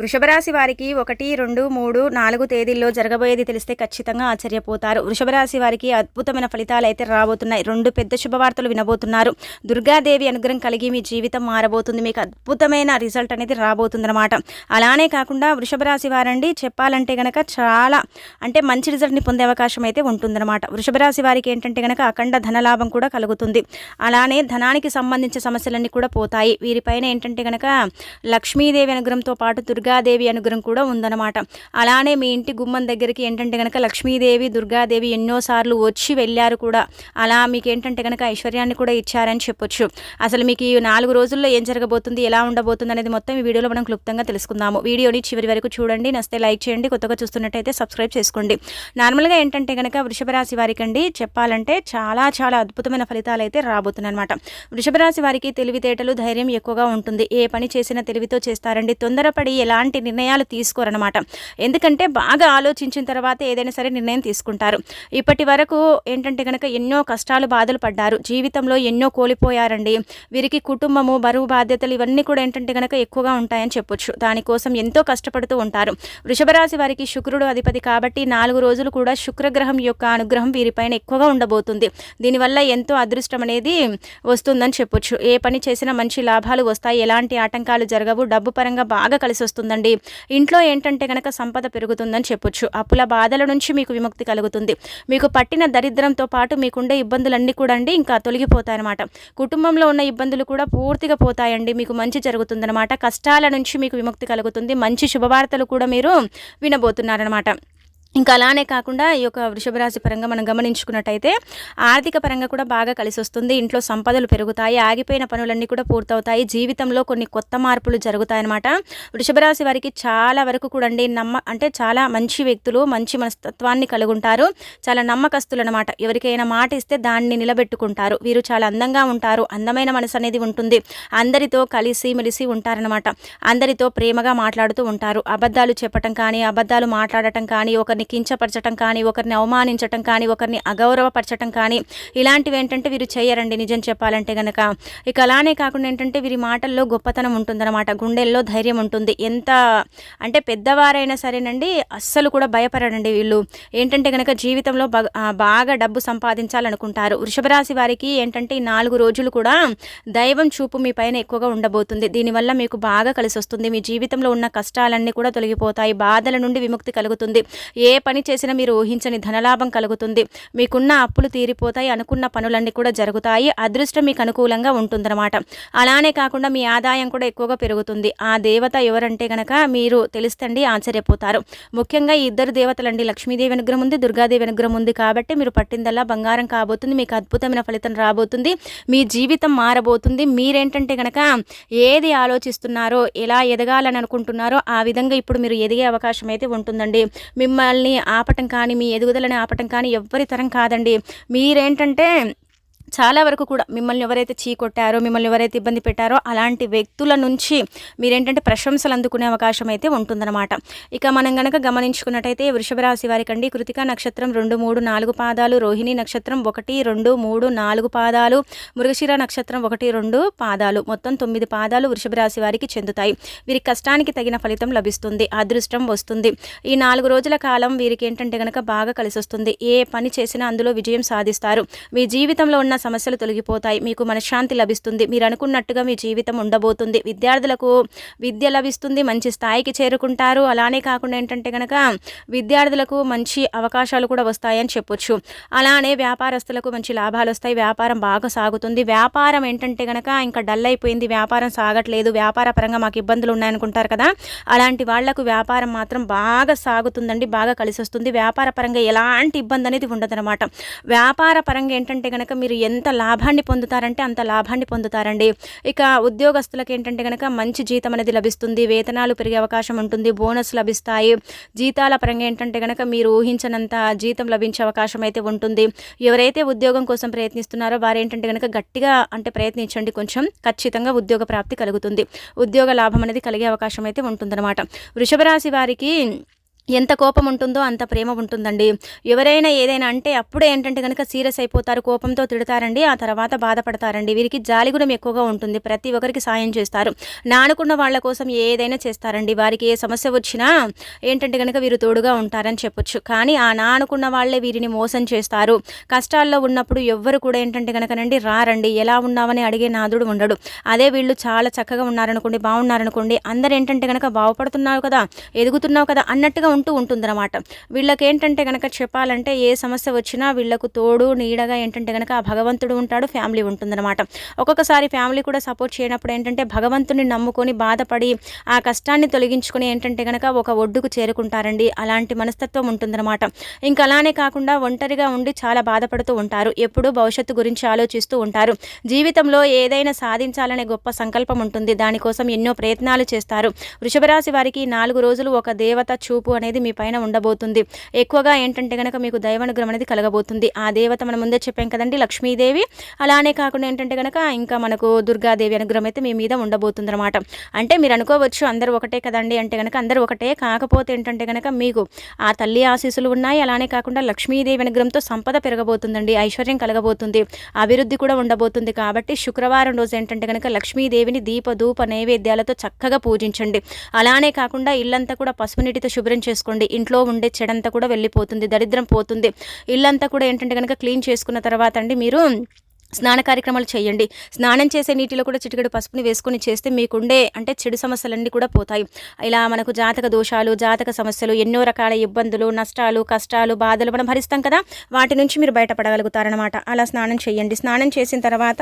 వృషభ రాశి వారికి 1, 2, 3, 4 తేదీల్లో జరగబోయేది తెలిస్తే ఖచ్చితంగా ఆశ్చర్యపోతారు. వృషభ రాశి వారికి అద్భుతమైన ఫలితాలు అయితే రాబోతున్నాయి. 2 పెద్ద శుభవార్తలు వినబోతున్నారు. దుర్గాదేవి అనుగ్రహం కలిగి మీ జీవితం మారబోతుంది. మీకు అద్భుతమైన రిజల్ట్ అనేది రాబోతుందన్నమాట. అలానే కాకుండా వృషభ రాశి వారండి చెప్పాలంటే గనక చాలా మంచి రిజల్ట్ని పొందే అవకాశం అయితే ఉంటుందన్నమాట. వృషభ రాశి వారికి ఏంటంటే గనక అఖండ ధనలాభం కూడా కలుగుతుంది. అలానే ధనానికి సంబంధించిన సమస్యలన్నీ కూడా పోతాయి. వీరిపైన ఏంటంటే గనక లక్ష్మీదేవి అనుగ్రహంతో పాటు దుర్గాదేవి అనుగ్రహం కూడా ఉందన్నమాట. అలానే మీ ఇంటి గుమ్మం దగ్గరికి ఏంటంటే కనుక లక్ష్మీదేవి దుర్గాదేవి ఎన్నోసార్లు వచ్చి వెళ్ళారు కూడా. అలా మీకు ఏంటంటే కనుక ఐశ్వర్యాన్ని కూడా ఇచ్చారని చెప్పొచ్చు. అసలు మీకు ఈ 4 రోజుల్లో ఏం జరగబోతుంది, ఎలా ఉండబోతుంది అనేది మొత్తం ఈ వీడియోలో మనం క్లుప్తంగా తెలుసుకుందాము. వీడియోని చివరి వరకు చూడండి. నచ్చితే లైక్ చేయండి. కొత్తగా చూస్తున్నట్టయితే సబ్స్క్రైబ్ చేసుకోండి. నార్మల్గా ఏంటంటే కనుక వృషభ రాశి వారికి అండి చెప్పాలంటే చాలా చాలా అద్భుతమైన ఫలితాలు అయితే రాబోతున్నాయి అనమాట. వృషభ రాశి వారికి తెలివితేటలు ధైర్యం ఎక్కువగా ఉంటుంది. ఏ పని చేసినా తెలివితో చేస్తారండి. తొందరపడి ఎలాంటి నిర్ణయాలు తీసుకోరనమాట. ఎందుకంటే బాగా ఆలోచించిన తర్వాత ఏదైనా సరే నిర్ణయం తీసుకుంటారు. ఇప్పటి వరకు ఏంటంటే కనుక ఎన్నో కష్టాలు బాధలు పడ్డారు. జీవితంలో ఎన్నో కోల్పోయారండి. వీరికి కుటుంబము బరువు బాధ్యతలు ఇవన్నీ కూడా ఏంటంటే కనుక ఎక్కువగా ఉంటాయని చెప్పొచ్చు. దానికోసం ఎంతో కష్టపడుతూ ఉంటారు. వృషభ రాశి వారికి శుక్రుడు అధిపతి కాబట్టి 4 రోజులు కూడా శుక్రగ్రహం యొక్క అనుగ్రహం వీరిపైన ఎక్కువగా ఉండబోతుంది. దీనివల్ల ఎంతో అదృష్టం అనేది వస్తుందని చెప్పొచ్చు. ఏ పని చేసినా మంచి లాభాలు వస్తాయి. ఎలాంటి ఆటంకాలు జరగవు. డబ్బు పరంగా బాగా కలిసి వస్తుందండి. ఇంట్లో ఏంటంటే కనుక సంపద పెరుగుతుందని చెప్పొచ్చు. అప్పుల బాధల నుంచి మీకు విముక్తి కలుగుతుంది. మీకు పట్టిన దరిద్రంతో పాటు మీకుండే ఇబ్బందులన్నీ కూడా అండి ఇంకా తొలగిపోతాయన్నమాట. కుటుంబంలో ఉన్న ఇబ్బందులు కూడా పూర్తిగా పోతాయండి. మీకు మంచి జరుగుతుందన్నమాట. కష్టాల నుంచి మీకు విముక్తి కలుగుతుంది. మంచి శుభవార్తలు కూడా మీరు వినబోతున్నారనమాట. ఇంకా అలానే కాకుండా ఈ యొక్క వృషభ రాశి పరంగా మనం గమనించుకున్నట్టయితే ఆర్థిక పరంగా కూడా బాగా కలిసి వస్తుంది. ఇంట్లో సంపదలు పెరుగుతాయి. ఆగిపోయిన పనులన్నీ కూడా పూర్తవుతాయి. జీవితంలో కొన్ని కొత్త మార్పులు జరుగుతాయన్నమాట. వృషభ రాశి వారికి చాలా వరకు కూడా అండి చాలా మంచి వ్యక్తులు, మంచి మనస్తత్వాన్ని కలిగి ఉంటారు. చాలా నమ్మకస్తులు అనమాట. ఎవరికైనా మాట ఇస్తే దాన్ని నిలబెట్టుకుంటారు. వీరు చాలా అందంగా ఉంటారు. అందమైన మనసు అనేది ఉంటుంది. అందరితో కలిసి మెలిసి ఉంటారనమాట. అందరితో ప్రేమగా మాట్లాడుతూ ఉంటారు. అబద్ధాలు చెప్పటం కానీ, అబద్ధాలు మాట్లాడటం కానీ, ఒకరిని కించపరచటం కానీ, ఒకరిని అవమానించటం కానీ, ఒకరిని అగౌరవపరచటం కానీ ఇలాంటివి ఏంటంటే వీరు చేయరండి నిజం చెప్పాలంటే గనక. ఇక అలానే కాకుండా ఏంటంటే వీరి మాటల్లో గొప్పతనం ఉంటుందన్నమాట. గుండెల్లో ధైర్యం ఉంటుంది. ఎంత పెద్దవారైనా సరేనండి అస్సలు కూడా భయపడరండి వీళ్ళు. ఏంటంటే గనక జీవితంలో బాగా డబ్బు సంపాదించాలనుకుంటారు. వృషభ రాశి వారికి ఏంటంటే ఈ 4 రోజులు కూడా దైవం చూపు మీ పైన ఎక్కువగా ఉండబోతుంది. దీనివల్ల మీకు బాగా కలిసి వస్తుంది. మీ జీవితంలో ఉన్న కష్టాలన్నీ కూడా తొలగిపోతాయి. బాధల నుండి విముక్తి కలుగుతుంది. ఏ పని చేసినా మీరు ఊహించని ధనలాభం కలుగుతుంది. మీకున్న అప్పులు తీరిపోతాయి. అనుకున్న పనులన్నీ కూడా జరుగుతాయి. అదృష్టం మీకు అనుకూలంగా ఉంటుందన్నమాట. అలానే కాకుండా మీ ఆదాయం కూడా ఎక్కువగా పెరుగుతుంది. ఆ దేవత ఎవరంటే గనక మీరు తెలుస్తండి ఆశ్చర్యపోతారు. ముఖ్యంగా ఈ 2 దేవతలండి. లక్ష్మీదేవి అనుగ్రహం ఉంది, దుర్గాదేవి అనుగ్రహం ఉంది కాబట్టి మీరు పట్టిందల్లా బంగారం కాబోతుంది. మీకు అద్భుతమైన ఫలితం రాబోతుంది. మీ జీవితం మారబోతుంది. మీరేంటంటే గనక ఏది ఆలోచిస్తున్నారో, ఎలా ఎదగాలని అనుకుంటున్నారో ఆ విధంగా ఇప్పుడు మీరు ఎదిగే అవకాశం అయితే ఉంటుందండి. మిమ్మల్ని ఆపటం కానీ, మీ ఎదుగుదలని ఆపటం కానీ ఎవ్వరి తరం కాదండి. మీరేంటంటే చాలా వరకు కూడా మిమ్మల్ని ఎవరైతే చీకొట్టారో, మిమ్మల్ని ఎవరైతే ఇబ్బంది పెట్టారో అలాంటి వ్యక్తుల నుంచి మీరేంటంటే ప్రశంసలు అందుకునే అవకాశం అయితే ఉంటుందన్నమాట. ఇక మనం గనక గమనించుకున్నట్టయితే వృషభ రాశి వారికండి కృతికా నక్షత్రం 2, 3, 4 పాదాలు, రోహిణి నక్షత్రం 1, 2, 3, 4 పాదాలు, మృగశిర నక్షత్రం 1, 2 పాదాలు, మొత్తం 9 పాదాలు వృషభ రాశి వారికి చెందుతాయి. వీరి కష్టానికి తగిన ఫలితం లభిస్తుంది. అదృష్టం వస్తుంది. ఈ 4 రోజుల కాలం వీరికి ఏంటంటే గనక బాగా కలిసి వస్తుంది. ఏ పని చేసినా అందులో విజయం సాధిస్తారు. మీ జీవితంలో ఉన్న సమస్యలు తొలగిపోతాయి. మీకు మనశ్శాంతి లభిస్తుంది. మీరు అనుకున్నట్టుగా మీ జీవితం ఉండబోతుంది. విద్యార్థులకు విద్య లభిస్తుంది. మంచి స్థాయికి చేరుకుంటారు. అలానే కాకుండా ఏంటంటే కనుక విద్యార్థులకు మంచి అవకాశాలు కూడా వస్తాయని చెప్పొచ్చు. అలానే వ్యాపారస్తులకు మంచి లాభాలు వస్తాయి. వ్యాపారం బాగా సాగుతుంది. వ్యాపారం ఏంటంటే కనుక ఇంకా డల్ అయిపోయింది, వ్యాపారం సాగట్లేదు, వ్యాపార పరంగా మాకు ఇబ్బందులు ఉన్నాయనుకుంటారు కదా. అలాంటి వాళ్లకు వ్యాపారం మాత్రం బాగా సాగుతుందండి. బాగా కలిసి వస్తుంది. వ్యాపార పరంగా ఎలాంటి ఇబ్బంది అనేది ఉండదన్నమాట. వ్యాపార పరంగా ఏంటంటే కనుక మీరు ఎంత లాభాన్ని పొందుతారంటే అంత లాభాన్ని పొందుతారండి. ఇక ఉద్యోగస్తులకు ఏంటంటే కనుక మంచి జీతం అనేది లభిస్తుంది. వేతనాలు పెరిగే అవకాశం ఉంటుంది. బోనస్ లభిస్తాయి. జీతాల పరంగా ఏంటంటే కనుక మీరు ఊహించనంత జీతం లభించే అవకాశం అయితే ఉంటుంది. ఎవరైతే ఉద్యోగం కోసం ప్రయత్నిస్తున్నారో వారు ఏంటంటే కనుక గట్టిగా ప్రయత్నించండి. కొంచెం ఖచ్చితంగా ఉద్యోగ ప్రాప్తి కలుగుతుంది. ఉద్యోగ లాభం అనేది కలిగే అవకాశం అయితే ఉంటుందన్నమాట. వృషభ రాశి వారికి ఎంత కోపం ఉంటుందో అంత ప్రేమ ఉంటుందండి. ఎవరైనా ఏదైనా అంటే అప్పుడే ఏంటంటే గనక సీరియస్ అయిపోతారు. కోపంతో తిడతారండి. ఆ తర్వాత బాధపడతారండి. వీరికి జాలిగుణం ఎక్కువగా ఉంటుంది. ప్రతి ఒక్కరికి సాయం చేస్తారు. నానుకున్న వాళ్ళ కోసం ఏదైనా చేస్తారండి. వారికి ఏ సమస్య వచ్చినా ఏంటంటే గనక వీరు తోడుగా ఉంటారని చెప్పొచ్చు. కానీ ఆ నానుకున్న వాళ్ళే వీరిని మోసం చేస్తారు. కష్టాల్లో ఉన్నప్పుడు ఎవ్వరు కూడా ఏంటంటే గనకనండి రారండి. ఎలా ఉన్నావని అడిగే నాథుడు ఉండడు. అదే వీళ్ళు చాలా చక్కగా ఉన్నారనుకోండి, బాగున్నారనుకోండి, అందరూ ఏంటంటే గనక బాగుపడుతున్నావు కదా, ఎదుగుతున్నావు కదా అన్నట్టుగా ఉంటుందన్నమాట. వీళ్ళకేంటంటే గనక చెప్పాలంటే ఏ సమస్య వచ్చినా వీళ్ళకు తోడు నీడగా ఏంటంటే గనక ఆ భగవంతుడు ఉంటాడు, ఫ్యామిలీ ఉంటుందన్నమాట. ఒక్కొక్కసారి ఫ్యామిలీ కూడా సపోర్ట్ చేయనప్పుడు ఏంటంటే భగవంతుని నమ్ముకొని బాధపడి ఆ కష్టాన్ని తొలగించుకొని ఏంటంటే గనక ఒక ఒడ్డుకు చేరుకుంటారండి. అలాంటి మనస్తత్వం ఉంటుందన్నమాట. ఇంకా అలానే కాకుండా ఒంటరిగా ఉండి చాలా బాధపడుతూ ఉంటారు. ఎప్పుడూ భవిష్యత్తు గురించి ఆలోచిస్తూ ఉంటారు. జీవితంలో ఏదైనా సాధించాలనే గొప్ప సంకల్పం ఉంటుంది. దానికోసం ఎన్నో ప్రయత్నాలు చేస్తారు. వృషభ రాశి వారికి 4 రోజులు ఒక దేవత చూపు అనేది మీ పైన ఉండబోతుంది. ఎక్కువగా ఏంటంటే గనక మీకు దైవానుగ్రహం అనేది కలగబోతుంది. ఆ దేవత మనం ముందే చెప్పాం కదండి, లక్ష్మీదేవి. అలానే కాకుండా ఏంటంటే గనక ఇంకా మనకు దుర్గాదేవి అనుగ్రహం అయితే మీ మీద ఉండబోతుంది అనమాట. అంటే మీరు అనుకోవచ్చు అందరూ ఒకటే కదండి అంటే గనక అందరూ ఒకటే, కాకపోతే ఏంటంటే గనక మీకు ఆ తల్లి ఆశీస్సులు ఉన్నాయి. అలానే కాకుండా లక్ష్మీదేవి అనుగ్రహంతో సంపద పెరగబోతుందండి, ఐశ్వర్యం కలగబోతుంది, అభివృద్ధి కూడా ఉండబోతుంది. కాబట్టి శుక్రవారం రోజు ఏంటంటే గనక లక్ష్మీదేవిని దీప నైవేద్యాలతో చక్కగా పూజించండి. అలానే కాకుండా ఇల్లంతా కూడా పసుపు నీటితో శుభ్రం చేసుకోండి. ఇంట్లో ఉండే చెడంతా కూడా వెళ్ళిపోతుంది, దరిద్రం పోతుంది. ఇల్లంతా కూడా ఏంటంటే కనుక క్లీన్ చేసుకున్న తర్వాత అండి మీరు స్నాన కార్యక్రమాలు చేయండి. స్నానం చేసే నీటిలో కూడా చిటికెడు పసుపుని వేసుకొని చేస్తే మీకుండే అంటే చెడు సమస్యలన్నీ కూడా పోతాయి. ఇలా మనకు జాతక దోషాలు, జాతక సమస్యలు, ఎన్నో రకాల ఇబ్బందులు, నష్టాలు, కష్టాలు, బాధలు మనం భరిస్తాం కదా, వాటి నుంచి మీరు బయటపడగలుగుతారనమాట. అలా స్నానం చేయండి. స్నానం చేసిన తర్వాత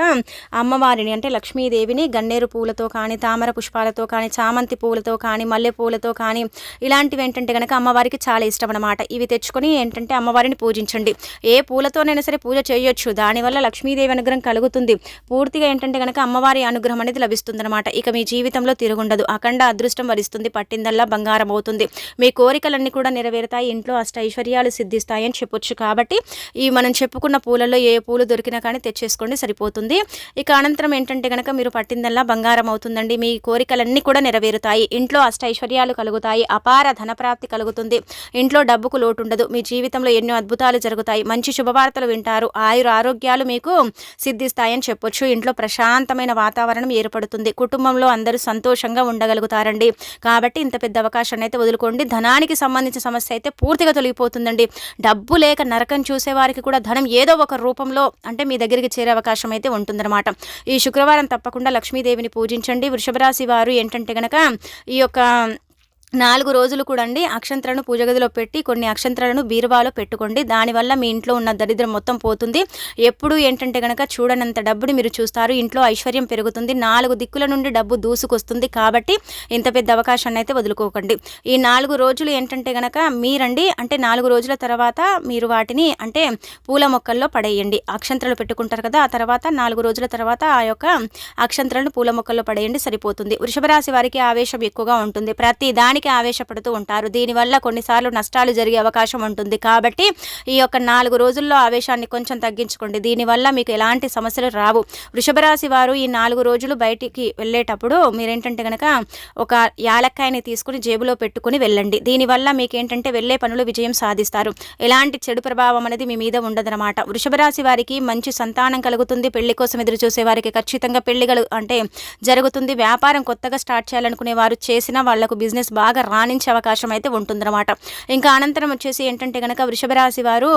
అమ్మవారిని అంటే లక్ష్మీదేవిని గన్నేరు పూలతో కానీ, తామర పుష్పాలతో కానీ, చామంతి పూలతో కానీ, మల్లె పూలతో కానీ, ఇలాంటివి ఏంటంటే కనుక అమ్మవారికి చాలా ఇష్టం అనమాట. ఇవి తెచ్చుకొని ఏంటంటే అమ్మవారిని పూజించండి. ఏ పూలతోనైనా సరే పూజ చేయొచ్చు. దానివల్ల లక్ష్మీదేవి అనుగ్రహం కలుగుతుంది. పూర్తిగా ఏంటంటే కనుక అమ్మవారి అనుగ్రహం అనేది లభిస్తుందన్నమాట. ఇక మీ జీవితంలో తిరుగుండదు. అఖండ అదృష్టం వరిస్తుంది. పట్టిందల్లా బంగారం అవుతుంది. మీ కోరికలన్నీ కూడా నెరవేరుతాయి. ఇంట్లో ఐశ్వర్యాలు సిద్ధిస్తాయి అని చెప్పొచ్చు. కాబట్టి ఈ మనం చెప్పుకున్న పూలలో ఏ పూలు దొరికినా కానీ తెచ్చేసుకోండి, సరిపోతుంది. ఇక అనంతరం ఏంటంటే కనుక మీరు పట్టిందల్లా బంగారం అవుతుందండి. మీ కోరికలన్నీ కూడా నెరవేరుతాయి. ఇంట్లో ఐశ్వర్యాలు కలుగుతాయి. అపార ధనప్రాప్తి కలుగుతుంది. ఇంట్లో డబ్బుకు లోటు ఉండదు. మీ జీవితంలో ఎన్నో అద్భుతాలు జరుగుతాయి. మంచి శుభవార్తలు వింటారు. ఆరోగ్యాలు మీకు సిద్ధిస్తాయని చెప్పొచ్చు. ఇంట్లో ప్రశాంతమైన వాతావరణం ఏర్పడుతుంది. కుటుంబంలో అందరూ సంతోషంగా ఉండగలుగుతారండి. కాబట్టి ఇంత పెద్ద అవకాశాన్ని అయితే వదులుకోండి. ధనానికి సంబంధించిన సమస్య అయితే పూర్తిగా తొలగిపోతుందండి. డబ్బు లేక నరకం చూసే వారికి కూడా ధనం ఏదో ఒక రూపంలో అంటే మీ దగ్గరికి చేరే అవకాశం అయితే ఉంటుందన్నమాట. ఈ శుక్రవారం తప్పకుండా లక్ష్మీదేవిని పూజించండి. వృషభ రాశి వారు ఏంటంటే గనక ఈ యొక్క 4 రోజులు కూడా అండి అక్షంతలను పూజ గదిలో పెట్టి కొన్ని అక్షంతలను బీరువాలో పెట్టుకోండి. దానివల్ల మీ ఇంట్లో ఉన్న దరిద్రం మొత్తం పోతుంది. ఎప్పుడు ఏంటంటే గనక చూడనంత డబ్బుని మీరు చూస్తారు. ఇంట్లో ఐశ్వర్యం పెరుగుతుంది. 4 దిక్కుల నుండి డబ్బు దూసుకొస్తుంది. కాబట్టి ఇంత పెద్ద అవకాశాన్ని అయితే వదులుకోకండి. ఈ 4 రోజులు ఏంటంటే గనక మీరండి అంటే 4 రోజుల తర్వాత మీరు వాటిని అంటే పూల మొక్కల్లో పడేయండి. అక్షంతలు పెట్టుకుంటారు కదా, ఆ తర్వాత 4 రోజుల తర్వాత ఆ యొక్క అక్షంతలను పూల మొక్కల్లో పడేయండి, సరిపోతుంది. వృషభ రాశి వారికి ఆవేశం ఎక్కువగా ఉంటుంది. ప్రతి దానికి ఆవేశపడుతూ ఉంటారు. దీనివల్ల కొన్నిసార్లు నష్టాలు జరిగే అవకాశం ఉంటుంది. కాబట్టి ఈ యొక్క 4 రోజుల్లో ఆవేశాన్ని కొంచెం తగ్గించుకోండి. దీనివల్ల మీకు ఎలాంటి సమస్యలు రావు. వృషభ రాశి వారు ఈ 4 రోజులు బయటికి వెళ్ళేటప్పుడు మీరేంటంటే కనుక ఒక యాలక్కాయని తీసుకుని జేబులో పెట్టుకుని వెళ్ళండి. దీనివల్ల మీకు ఏంటంటే వెళ్ళే పనులు విజయం సాధిస్తారు. ఎలాంటి చెడు ప్రభావం అనేది మీ మీద ఉండదన్నమాట. వృషభ రాశి వారికి మంచి సంతానం కలుగుతుంది. పెళ్లి కోసం ఎదురు చూసే వారికి ఖచ్చితంగా పెళ్లిಗಳು అంటే జరుగుతుంది. వ్యాపారం కొత్తగా స్టార్ట్ చేయాలనుకునే వారు చేసిన వాళ్లకు బిజినెస్ బాగా రాణించే అవకాశం అయితే ఉంటుందన్నమాట. ఇంకా అనంతరం వచ్చేసి ఏంటంటే కనుక వృషభ రాశి వారు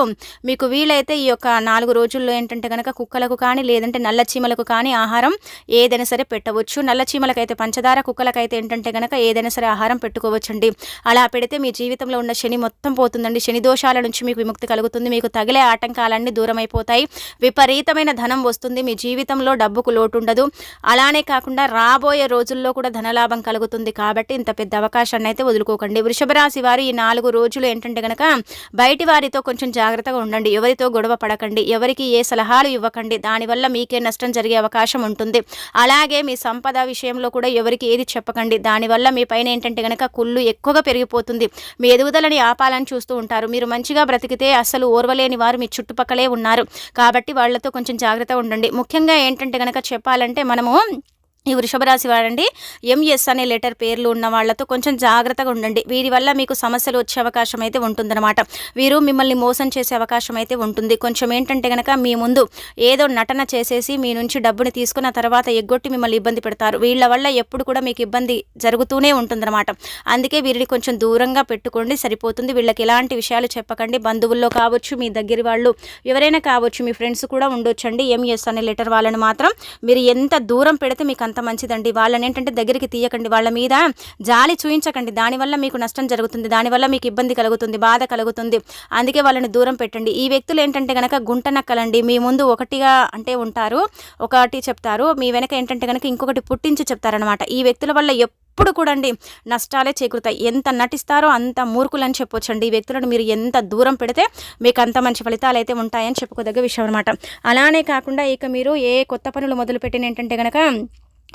మీకు వీలైతే ఈ యొక్క 4 రోజుల్లో ఏంటంటే కనుక కుక్కలకు కానీ లేదంటే నల్ల చీమలకు కానీ ఆహారం ఏదైనా సరే పెట్టవచ్చు. నల్ల చీమలకైతే పంచదార, కుక్కలకైతే ఏంటంటే కనుక ఏదైనా సరే ఆహారం పెట్టుకోవచ్చండి. అలా పెడితే మీ జీవితంలో ఉన్న శని మొత్తం పోతుందండి. శని దోషాల నుంచి మీకు విముక్తి కలుగుతుంది. మీకు తగిలే ఆటంకాలన్నీ దూరం అయిపోతాయి. విపరీతమైన ధనం వస్తుంది. మీ జీవితంలో డబ్బుకు లోటు ఉండదు. అలానే కాకుండా రాబోయే రోజుల్లో కూడా ధనలాభం కలుగుతుంది. కాబట్టి ఇంత పెద్ద అవకాశం అయితే వదులుకోకండి. వృషభ రాశి వారు ఈ 4 రోజులు ఏంటంటే గనక బయటి వారితో కొంచెం జాగ్రత్తగా ఉండండి. ఎవరితో గొడవ పడకండి. ఎవరికి ఏ సలహాలు ఇవ్వకండి. దానివల్ల మీకే నష్టం జరిగే అవకాశం ఉంటుంది. అలాగే మీ సంపద విషయంలో కూడా ఎవరికి ఏది చెప్పకండి. దానివల్ల మీ పైన ఏంటంటే గనక కుళ్ళు ఎక్కువగా పెరిగిపోతుంది. మీ ఎదుగుదలని ఆపాలని చూస్తూ ఉంటారు. మీరు మంచిగా బ్రతికితే అసలు ఓర్వలేని వారు మీ చుట్టుపక్కలే ఉన్నారు. కాబట్టి వాళ్ళతో కొంచెం జాగ్రత్తగా ఉండండి. ముఖ్యంగా ఏంటంటే గనక చెప్పాలంటే మనము ఈ వృషభ రాశి వారండి ఎంఎస్ అనే లెటర్ పేర్లు ఉన్న వాళ్ళతో కొంచెం జాగ్రత్తగా ఉండండి. వీరి వల్ల మీకు సమస్యలు వచ్చే అవకాశం అయితే ఉంటుందన్నమాట. వీరు మిమ్మల్ని మోసం చేసే అవకాశం అయితే ఉంటుంది. కొంచెం ఏంటంటే కనుక మీ ముందు ఏదో నటన చేసేసి మీ నుంచి డబ్బుని తీసుకున్న తర్వాత ఎగ్గొట్టి మిమ్మల్ని ఇబ్బంది పెడతారు. వీళ్ళ వల్ల ఎప్పుడు కూడా మీకు ఇబ్బంది జరుగుతూనే ఉంటుందన్నమాట. అందుకే వీరిని కొంచెం దూరంగా పెట్టుకోండి, సరిపోతుంది. వీళ్ళకి ఎలాంటి విషయాలు చెప్పకండి. బంధువుల్లో కావచ్చు, మీ దగ్గర వాళ్ళు ఎవరైనా కావచ్చు, మీ ఫ్రెండ్స్ కూడా ఉండొచ్చండి. ఎంఎస్ అనే లెటర్ వాళ్ళని మాత్రం మీరు ఎంత దూరం పెడితే మీకు అంత మంచిదండి. వాళ్ళని ఏంటంటే దగ్గరికి తీయకండి, వాళ్ళ మీద జాలి చూయించకండి. దానివల్ల మీకు నష్టం జరుగుతుంది, దానివల్ల మీకు ఇబ్బంది కలుగుతుంది, బాధ కలుగుతుంది. అందుకే వాళ్ళని దూరం పెట్టండి. ఈ వ్యక్తులు ఏంటంటే కనుక గుంట నక్కలండి. మీ ముందు ఒకటిగా అంటే ఉంటారు, ఒకటి చెప్తారు, మీ వెనక ఏంటంటే కనుక ఇంకొకటి పుట్టించి చెప్తారనమాట. ఈ వ్యక్తుల వల్ల ఎప్పుడు కూడా అండి నష్టాలే చేకూరుతాయి. ఎంత నటిస్తారో అంత మూర్ఖులని చెప్పొచ్చండి. ఈ వ్యక్తులను మీరు ఎంత దూరం పెడితే మీకు అంత మంచి ఫలితాలు అయితే ఉంటాయని చెప్పుకోదగ్గ విషయం అనమాట. అలానే కాకుండా ఇక మీరు ఏ కొత్త పనులు మొదలుపెట్టిన ఏంటంటే కనుక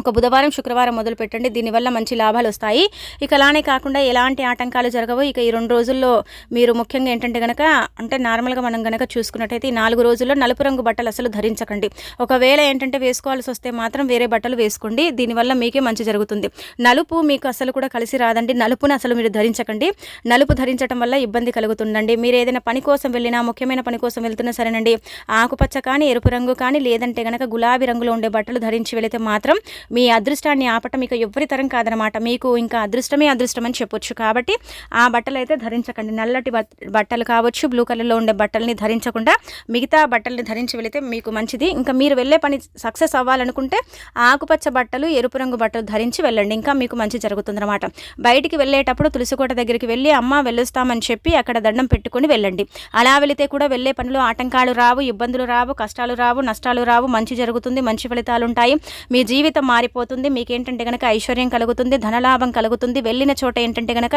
ఒక బుధవారం శుక్రవారం మొదలు పెట్టండి. దీనివల్ల మంచి లాభాలు వస్తాయి. ఇక అలానే కాకుండా ఎలాంటి ఆటంకాలు జరగవు. ఇక ఈ 2 రోజుల్లో మీరు ముఖ్యంగా ఏంటంటే కనుక అంటే నార్మల్గా మనం కనుక చూసుకున్నట్టయితే ఈ 4 రోజుల్లో నలుపు రంగు బట్టలు అసలు ధరించకండి. ఒకవేళ ఏంటంటే వేసుకోవాల్సి వస్తే మాత్రం వేరే బట్టలు వేసుకోండి. దీనివల్ల మీకే మంచి జరుగుతుంది. నలుపు మీకు అసలు కూడా కలిసి రాదండి. నలుపుని అసలు మీరు ధరించకండి. నలుపు ధరించడం వల్ల ఇబ్బంది కలుగుతుందండి. మీరు ఏదైనా పని కోసం వెళ్ళినా, ముఖ్యమైన పని కోసం వెళ్తున్నా సరేనండి, ఆకుపచ్చ కానీ ఎరుపు రంగు కానీ లేదంటే కనుక గులాబీ రంగులో ఉండే బట్టలు ధరించి వెళితే మాత్రం మీ అదృష్టాన్ని ఆపటం ఇక ఎవ్వరి తరం కాదనమాట. మీకు ఇంకా అదృష్టమే అదృష్టం అని చెప్పొచ్చు. కాబట్టి ఆ బట్టలు అయితే ధరించకండి. నల్లటి బట్టలు కావచ్చు, బ్లూ కలర్లో ఉండే బట్టల్ని ధరించకుండా మిగతా బట్టల్ని ధరించి వెళితే మీకు మంచిది. ఇంకా మీరు వెళ్ళే పని సక్సెస్ అవ్వాలనుకుంటే ఆకుపచ్చ బట్టలు, ఎరుపు రంగు బట్టలు ధరించి వెళ్ళండి, ఇంకా మీకు మంచి జరుగుతుందన్నమాట. బయటికి వెళ్ళేటప్పుడు తులసికోట దగ్గరికి వెళ్ళి అమ్మ వెళ్ళొస్తామని చెప్పి అక్కడ దండం పెట్టుకొని వెళ్ళండి. అలా వెళితే కూడా వెళ్ళే పనిలో ఆటంకాలు రావు, ఇబ్బందులు రావు, కష్టాలు రావు, నష్టాలు రావు, మంచి జరుగుతుంది, మంచి ఫలితాలు ఉంటాయి. మీ జీవితం మారిపోతుంది. మీకేంటంటే కనుక ఐశ్వర్యం కలుగుతుంది, ధనలాభం కలుగుతుంది. వెళ్ళిన చోట ఏంటంటే కనుక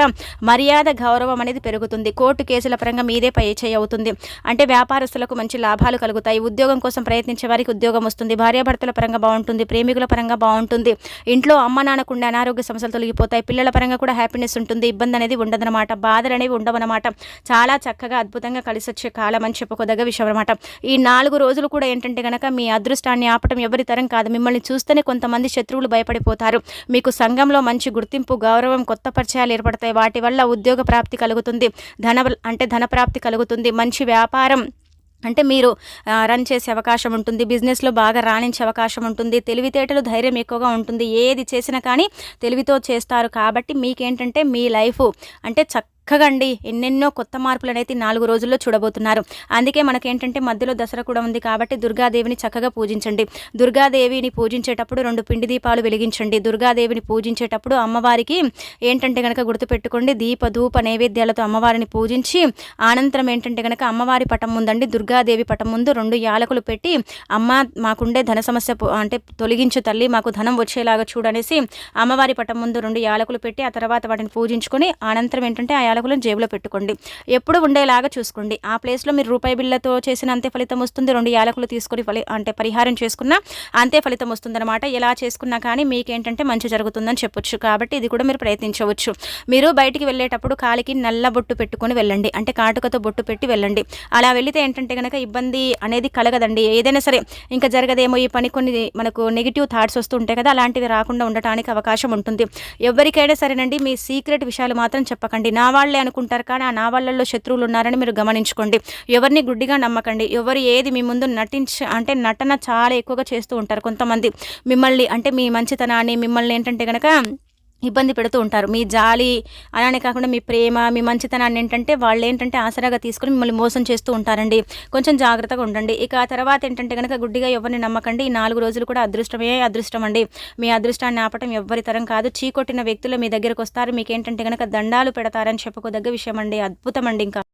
మర్యాద గౌరవం అనేది పెరుగుతుంది. కోర్టు కేసుల పరంగా మీదే పై చేయి అవుతుంది. అంటే వ్యాపారస్తులకు మంచి లాభాలు కలుగుతాయి. ఉద్యోగం కోసం ప్రయత్నించే వారికి ఉద్యోగం వస్తుంది. భార్యాభర్తల పరంగా బాగుంటుంది, ప్రేమికుల పరంగా బాగుంటుంది. ఇంట్లో అమ్మ నాన్నకుండే అనారోగ్య సమస్యలు తొలగిపోతాయి. పిల్లల పరంగా కూడా హ్యాపీనెస్ ఉంటుంది. ఇబ్బంది అనేది ఉండదనమాట. బాధలు అనేవి ఉండవన్నమాట. చాలా చక్కగా అద్భుతంగా కలిసి వచ్చే కాలం అని చెప్పుకోదగ్గ విషయం అనమాట. ఈ 4 రోజులు కూడా ఏంటంటే కనుక మీ అదృష్టాన్ని ఆపటం ఎవరి తరం కాదు. మిమ్మల్ని చూస్తేనే కొంతమంది శత్రువులు భయపడిపోతారు. మీకు సంఘంలో మంచి గుర్తింపు, గౌరవం, కొత్త పరిచయాలు ఏర్పడతాయి. వాటి వల్ల ఉద్యోగ ప్రాప్తి కలుగుతుంది, ధన ప్రాప్తి కలుగుతుంది. మంచి వ్యాపారం అంటే మీరు రన్ చేసే అవకాశం ఉంటుంది. బిజినెస్లో బాగా రాణించే అవకాశం ఉంటుంది. తెలివితేటలు, ధైర్యం ఎక్కువగా ఉంటుంది. ఏది చేసినా కానీ తెలివితో చేస్తారు. కాబట్టి మీకేంటంటే మీ లైఫ్ అంటే చక్కగా అండి ఎన్నెన్నో కొత్త మార్పులు అనేది 4 రోజుల్లో చూడబోతున్నారు. అందుకే మనకేంటంటే మధ్యలో దసరా కూడా ఉంది కాబట్టి దుర్గాదేవిని చక్కగా పూజించండి. దుర్గాదేవిని పూజించేటప్పుడు 2 పిండి దీపాలు వెలిగించండి. దుర్గాదేవిని పూజించేటప్పుడు అమ్మవారికి ఏంటంటే కనుక గుర్తుపెట్టుకోండి, దీప ధూప నైవేద్యాలతో అమ్మవారిని పూజించి అనంతరం ఏంటంటే కనుక అమ్మవారి పటం ముందండి, దుర్గాదేవి పటం ముందు 2 యాలకులు పెట్టి అమ్మ మాకుండే ధన సమస్య అంటే తొలగించు తల్లి, మాకు ధనం వచ్చేలాగా చూడనేసి అమ్మవారి పటం ముందు 2 యాలకులు పెట్టి ఆ తర్వాత వాటిని పూజించుకొని అనంతరం ఏంటంటే ఆ యాలకులను జేబులో పెట్టుకోండి. ఎప్పుడు ఉండేలాగా చూసుకోండి. ఆ ప్లేస్లో మీరు రూపాయి బిళ్ళతో చేసిన అంతే ఫలితం వస్తుంది. 2 యాలకులు తీసుకొని అంటే పరిహారం చేసుకున్నా అంతే ఫలితం వస్తుందన్నమాట. ఎలా చేసుకున్నా కానీ మీకేంటంటే మంచి జరుగుతుందని చెప్పొచ్చు. కాబట్టి ఇది కూడా మీరు ప్రయత్నించవచ్చు. మీరు బయటికి వెళ్ళేటప్పుడు కాలికి నల్ల బొట్టు పెట్టుకొని వెళ్ళండి. అంటే కాటుకతో బొట్టు పెట్టి వెళ్ళండి. అలా వెళితే ఏంటంటే కనుక ఇబ్బంది అనేది కలగదండి. ఏదైనా సరే ఇంకా జరగదేమో ఈ పని, కొన్ని మనకు నెగిటివ్ థాట్స్ వస్తూ ఉంటాయి కదా, అలాంటివి రాకుండా ఉండటానికి అవకాశం ఉంటుంది. ఎవరికైనా సరేనండి మీ సీక్రెట్ విషయాలు మాత్రం చెప్పకండి. నా వాళ్ళే అనుకుంటారు కానీ ఆ నా వాళ్ళల్లో శత్రువులు ఉన్నారని మీరు గమనించుకోండి. ఎవరిని గుడ్డిగా నమ్మకండి. ఎవరు ఏది మీ ముందు అంటే నటన చాలా ఎక్కువగా చేస్తూ ఉంటారు కొంతమంది. మిమ్మల్ని అంటే మీ మంచితనాన్ని, మిమ్మల్ని ఏంటంటే కనుక ఇబ్బంది పెడుతూ ఉంటారు. మీ జాలి అలానే కాకుండా మీ ప్రేమ, మీ మంచితనాన్ని ఏంటంటే వాళ్ళు ఏంటంటే ఆసరాగా తీసుకుని మిమ్మల్ని మోసం చేస్తూ ఉంటారండి. కొంచెం జాగ్రత్తగా ఉండండి. ఇక ఆ తర్వాత ఏంటంటే కనుక గుడ్డిగా ఎవరిని నమ్మకండి. ఈ 4 రోజులు కూడా అదృష్టమే అదృష్టం అండి. మీ అదృష్టాన్ని ఆపటం ఎవ్వరి తరం కాదు. చీకొట్టిన వ్యక్తులు మీ దగ్గరకు వస్తారు. మీకు ఏంటంటే కనుక దండాలు పెడతారని చెప్పుకోదగ్గ విషయం అండి. అద్భుతం అండి. ఇంకా